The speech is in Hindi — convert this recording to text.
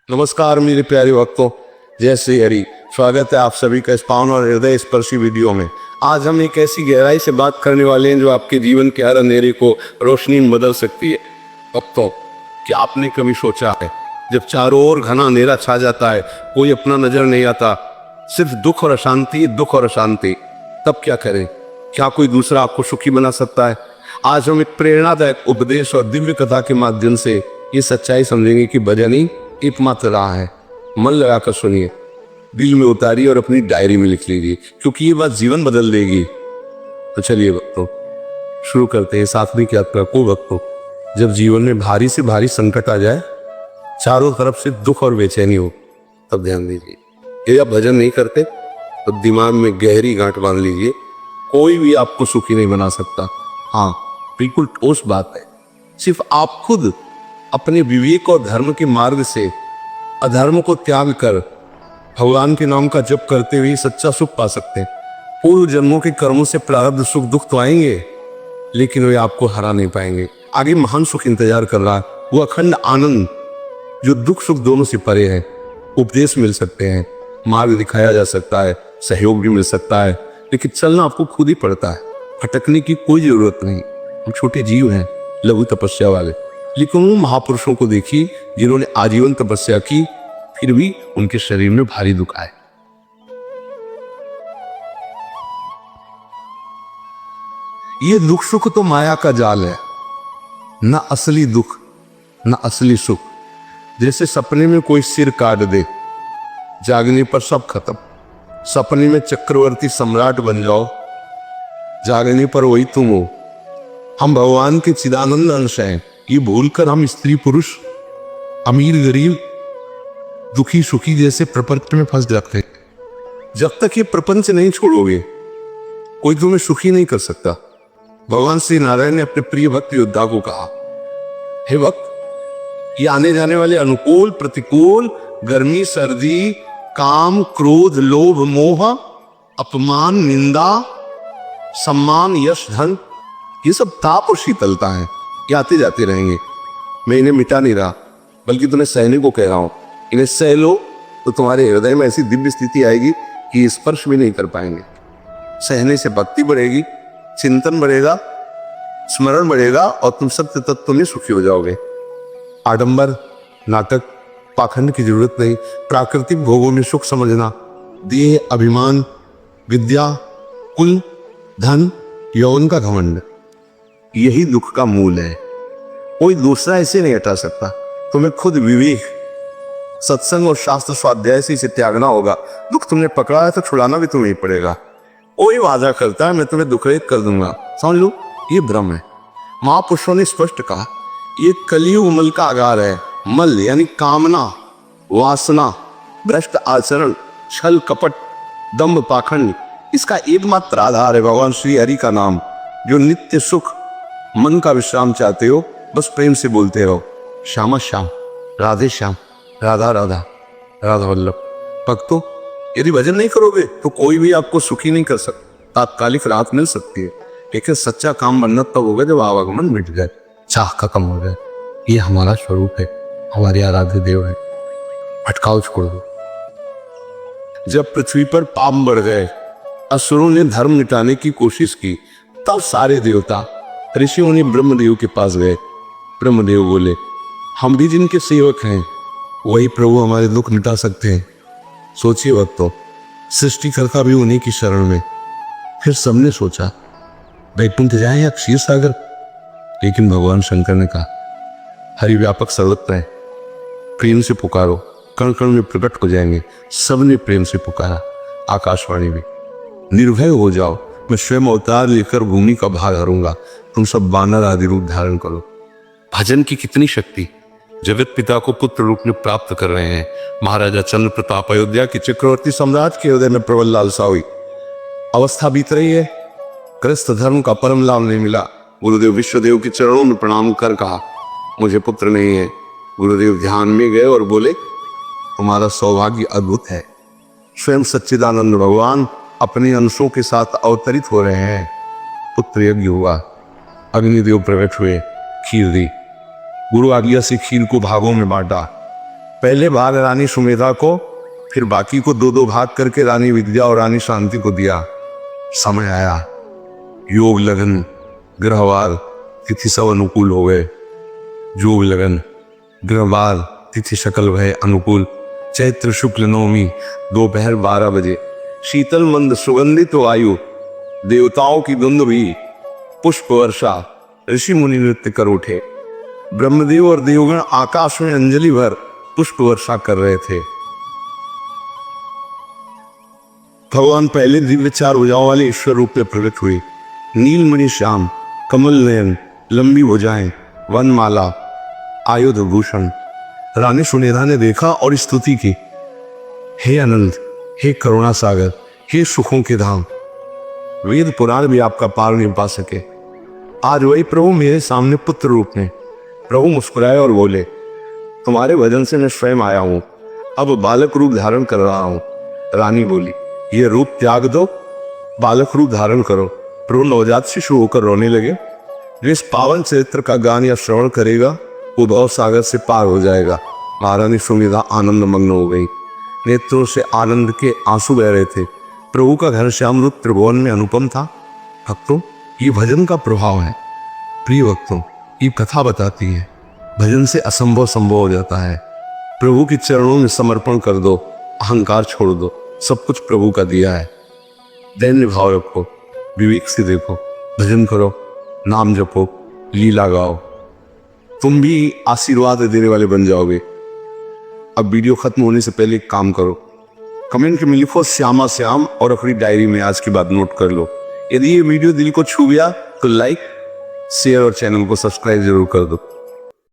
नमस्कार मेरे प्यारे भक्तों, जय श्री हरि। स्वागत है आप सभी का इस पावन और हृदय स्पर्शी वीडियो में। आज हम एक ऐसी गहराई से बात करने वाले हैं जो आपके जीवन के हर अंधेरे को रोशनी में बदल सकती है। भक्तों, क्या आपने कभी सोचा है जब चारों ओर घना अंधेरा छा जाता है, कोई अपना नजर नहीं आता, सिर्फ दुख और अशांति, दुख और अशांति, तब क्या करें? क्या कोई दूसरा आपको सुखी बना सकता है? आज हम एक प्रेरणादायक उपदेश और दिव्य कथा के माध्यम से ये सच्चाई समझेंगे कि भजन ही एकमात्र राह है। मन लगाकर सुनिए, दिल में उतारिए और अपनी डायरी में लिख लीजिए, क्योंकि ये बात जीवन बदल देगी। तो चलिए भक्तों, शुरू करते हैं सात्विक यात्रा को। भक्तों, जब जीवन में भारी से भारी संकट आ जाए, चारों तरफ से दुख और बेचैनी हो, तब ध्यान दीजिए। यदि आप भजन नहीं करते तो दिमाग में गहरी गांठ बांध लीजिए, कोई भी आपको सुखी नहीं बना सकता। हाँ, बिल्कुल ठोस बात है। सिर्फ आप खुद अपने विवेक और धर्म के मार्ग से अधर्म को त्याग कर भगवान के नाम का जप करते हुए सच्चा सुख पा सकते हैं। पूर्व जन्मों के कर्मों से प्रारब्ध सुख दुख तो आएंगे, लेकिन वे आपको हरा नहीं पाएंगे। आगे महान सुख इंतजार कर रहा है, वो अखंड आनंद जो दुख सुख दोनों से परे है। उपदेश मिल सकते हैं, मार्ग दिखाया जा सकता है, सहयोग भी मिल सकता है, लेकिन चलना आपको खुद ही पड़ता है। भटकने की कोई जरूरत नहीं। हम छोटे जीव हैं, लघु तपस्या वाले, लेकिन उन महापुरुषों को देखिए जिन्होंने आजीवन तपस्या की, फिर भी उनके शरीर में भारी दुख आए। ये दुख सुख तो माया का जाल है, न असली दुख न असली सुख। जैसे सपने में कोई सिर काट दे, जागने पर सब खत्म। सपने में चक्रवर्ती सम्राट बन जाओ, जागने पर वही तुम हो। हम भगवान के चिदानंद अंश हैं, ये भूलकर हम स्त्री पुरुष, अमीर गरीब, दुखी सुखी जैसे प्रपंच में फंस जाते हैं। जब तक ये प्रपंच नहीं छोड़ोगे, कोई तुम्हें सुखी नहीं कर सकता। भगवान श्री नारायण ने अपने प्रिय भक्त योद्धा को कहा, हे भक्त, ये आने जाने वाले अनुकूल प्रतिकूल, गर्मी सर्दी, काम क्रोध लोभ मोह, अपमान निंदा, सम्मान यश धन, ये सब ताप और शीतलता है, ये आते जाते रहेंगे। मैं इन्हें मिटा नहीं रहा, बल्कि तुम्हें सहने को कह रहा हूं। इन्हें सह लो तो तुम्हारे हृदय में ऐसी दिव्य स्थिति आएगी कि स्पर्श भी नहीं कर पाएंगे। सहने से भक्ति बढ़ेगी, चिंतन बढ़ेगा, स्मरण बढ़ेगा और तुम सत्य तत्व में सुखी हो जाओगे। आडंबर, नाटक, पाखंड की जरूरत नहीं। प्राकृतिक भोगों में सुख समझना, देह अभिमान, विद्या, कुल, धन, यौवन का घमंड, यही दुख का मूल है। कोई दूसरा इसे नहीं हटा सकता। तुम्हें खुद विवेक, सत्संग और शास्त्र स्वाध्याय से इसे त्यागना होगा। दुख तुमने पकड़ा है तो छुड़ाना भी तुम्हें ही पड़ेगा। कोई वादा करता है मैं तुम्हें दुख रहित कर दूंगा, समझ लो ये भ्रम है। महापुरुषों ने स्पष्ट कहा, ये कलियुग मल का आगार है। मल यानी कामना, वासना, भ्रष्ट आचरण, छल कपट, दंभ पाखंड, इसका एकमात्र आधार है भगवान श्री हरि का नाम। जो नित्य सुख, मन का विश्राम चाहते हो, बस प्रेम से बोलते रहो, श्यामा श्याम, राधे श्याम, राधा राधा, राधा वल्लभ। भक्तों, यदि भजन नहीं करोगे तो कोई भी आपको सुखी नहीं कर सकता। तात्कालिक राहत मिल सकती है, लेकिन सच्चा काम बनना तब होगा जब आवागमन मिट जाए, चाह का कम हो जाए। ये हमारा स्वरूप है, हमारे आराध्य देव है। भटकाव छोड़ दो। जब पृथ्वी पर पाप बढ़ गए, असुरों ने धर्म मिटाने की कोशिश की, तब सारे देवता ऋषियों ने ब्रह्मदेव के पास गए। ब्रह्मदेव बोले, हम भी जिनके सेवक हैं, वही प्रभु हमारे दुख मिटा सकते हैं। सोचिए भक्तों, सृष्टिकर्ता भी उन्हीं की शरण में। फिर सबने सोचा वैकुंठ जाए या क्षीर सागर, लेकिन भगवान शंकर ने कहा, हरि व्यापक सर्वत्र है, प्रेम से पुकारो, कण कण में प्रकट हो जाएंगे। सबने प्रेम से पुकारा। आकाशवाणी भी, निर्भय हो जाओ, मैं स्वयं अवतार लेकर भूमि का भार हरूंगा, तुम सब बानर आदि रूप धारण करो। भजन की कितनी शक्ति! जगत पिता को पुत्र रूप में प्राप्त कर रहे हैं। महाराजा चंद्र प्रताप अयोध्या के चक्रवर्ती सम्राट के हृदय में प्रबल लालसा हुई। अवस्था बीत रही है, क्रस्त धर्म का परम लाभ नहीं मिला। गुरुदेव विश्वदेव के चरणों में प्रणाम कर कहा, मुझे पुत्र नहीं है। गुरुदेव ध्यान में गए और बोले, तुम्हारा सौभाग्य अद्भुत है। स्वयं सच्चिदानंद भगवान अपने अंशों के साथ अवतरित हो रहे हैं। पुत्र यज्ञ हुआ, अग्निदेव प्रकट हुए, खीर दी। गुरु आज्ञा से खीर को भागों में बांटा। पहले भाग रानी सुमेधा को, फिर बाकी को दो दो भाग करके रानी विद्या और रानी शांति को दिया। समय आया, योग लगन ग्रहवार तिथि सब अनुकूल हो गए। योग लगन ग्रहवार तिथि शकल भय अनुकूल। चैत्र शुक्ल नवमी दोपहर 12 बजे शीतल मंद सुगंधित वायु, देवताओं की धुंध भी, पुष्प वर्षा, ऋषि मुनि नृत्य कर उठे। ब्रह्मदेव और देवगण आकाश में अंजलि भर पुष्प वर्षा कर रहे थे। भगवान पहले दिव्य 4 भुजाओं वाले ईश्वर रूप में प्रकट हुए। नीलमणि श्याम, कमल नयन, लंबी भुजाएं, वनमाला, आयुध भूषण। रानी सुनेधा ने देखा और स्तुति की, हे अनंत, हे करुणा सागर, हे सुखों के धाम, वेद पुराण भी आपका पार नहीं पा सके। आज वही प्रभु मेरे सामने पुत्र रूप में। प्रभु मुस्कुराए और बोले, तुम्हारे भजन से मैं स्वयं आया हूं, अब बालक रूप धारण कर रहा हूं। रानी बोली, ये रूप त्याग दो, बालक रूप धारण करो। प्रभु नवजात शिशु होकर रोने लगे। जो इस पावन चरित्र का गान या श्रवण करेगा वो भव सागर से पार हो जाएगा। महारानी सुमेधा आनंद मग्न हो गई। नेत्रों से आनंद के आंसू बह रहे थे। प्रभु का घनश्यामरूप त्रिभुवन में अनुपम था। भक्तों, ये भजन का प्रभाव है। प्रिय भक्तों, ये कथा बताती है भजन से असंभव संभव हो जाता है। प्रभु के चरणों में समर्पण कर दो, अहंकार छोड़ दो, सब कुछ प्रभु का दिया है। दैन्य भाव रखो, विवेक से देखो, भजन करो, नाम जपो, लीला गाओ, तुम भी आशीर्वाद देने वाले बन जाओगे। अब वीडियो खत्म होने से पहले एक काम करो, कमेंट में लिखो श्यामा श्याम और अपनी डायरी में आज की बात नोट कर लो। यदि ये वीडियो दिल को छू गया तो लाइक, शेयर और चैनल को सब्सक्राइब जरूर कर दो।